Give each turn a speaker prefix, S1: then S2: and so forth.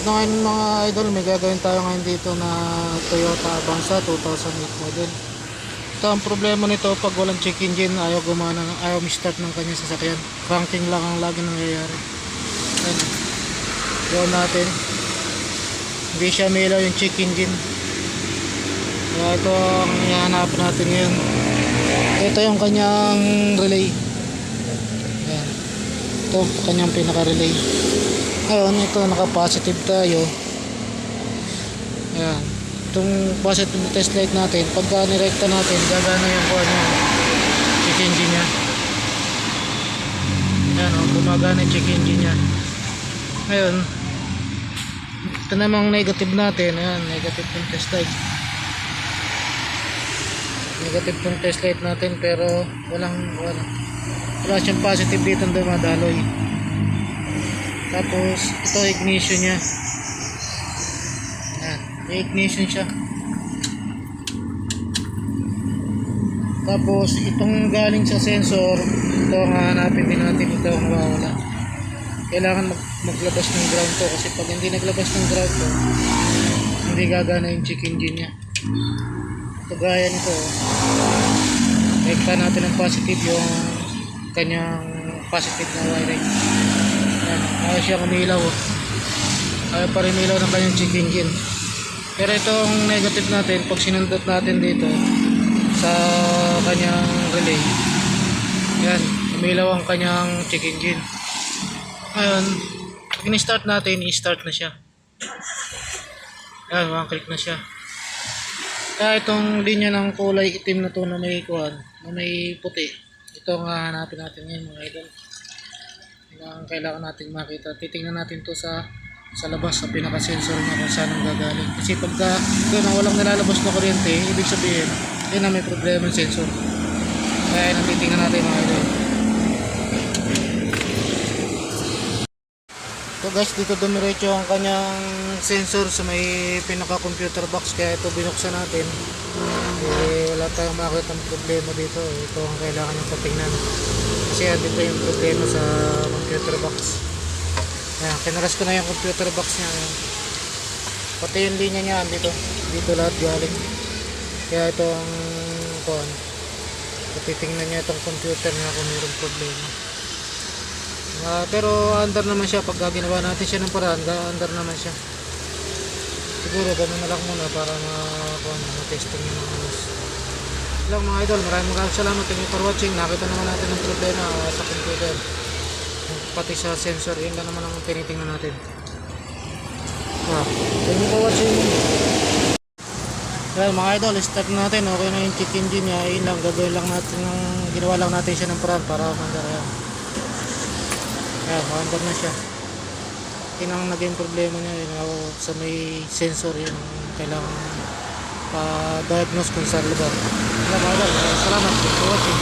S1: Ito ngayon mga idol, may gagawin tayo ngayon dito na Toyota Avanza 2008 model. Ito ang problema nito, pag walang check engine, ayaw gumana, ayaw start ng kanyang sasakyan. Cranking lang ang lagi nangyayari. Ayan, gawin natin. Hindi siya mailaw yung check engine. Kaya ito ang hihanapan natin ngayon. Ito yung kanyang relay. Ayan, ito kanyang pinaka relay. Ngayon, ito naka-positive tayo. Ayan. Itong positive test light natin, pagka nirekta natin, gagana yung kuha niya, check engine niya. Ayan o, gumagana yung check engine niya. Ngayon, ito namang negative natin. Ayan, negative yung test light. Negative yung test light natin, pero wala siyang positive dito na dumadaloy. Tapos ito ignition nya. Ayan, may ignition siya. Tapos itong galing sa sensor, ito ang hahanapin din natin. Ito ang mawawala. Kailangan maglabas ng ground to, kasi pag hindi naglabas ng ground to, hindi gagana yung check engine nya. Ito gaya nito, rekta natin ang positive yung kanyang positive na wiring. Ayaw siya kumilaw. Ayaw pa rin ilaw ng kanyang check engine. Pero itong negative natin, pag sinundot natin dito sa kanyang relay, yan, kumilaw ang kanyang check engine. Ngayon, pag in-start natin, i-start na siya. Yan, one click na siya. Kaya itong linya ng kulay itim na to na may kuhan, na may puti, ito ang hanapin natin ngayon mga idol. Ang kailangan natin makita, titingnan natin to sa labas, sa pinaka sensor niya kung saan ang gagaling. Kasi pagka doon walang nilalabas na kuryente, ibig sabihin yun na may problema yung sensor. Kaya natitingnan natin mga idol. So guys, dito dumiretso ang kanyang sensor sa may pinaka computer box, kaya ito binuksan natin. Wala tayong makita ng problema dito. Ito ang kailangan yung patingnan, kasi dito yung problema sa computer box. Ayan, kinaras ko na yung computer box nya. Ayan. Pati yung linya nya dito lahat galing. Kaya ito ang kuhan, titingnan niya itong computer niya kung mayroong problema. Pero under naman siya. Pag ginawa natin siya ng paraan, under naman siya. Siguro ganun na lang muna para ma-testing nyo ng ayos lang mga idol. Maraming salamat. Thank you for watching. Nakita naman natin ang problema sa computer, pati sa sensor. Yun lang naman ang tinitingnan natin. Thank you for watching. Well, mga idol, start natin. Okay na yung check engine nya. Yun lang, gagawin lang natin, ginawa lang natin siya ng paraan para mandar. Ayan, mandar na siya. Yun ang naging problema niya, yun, sa may sensor. Yun kailangan pa-diagnose kung saan lugar. Salamat for watching.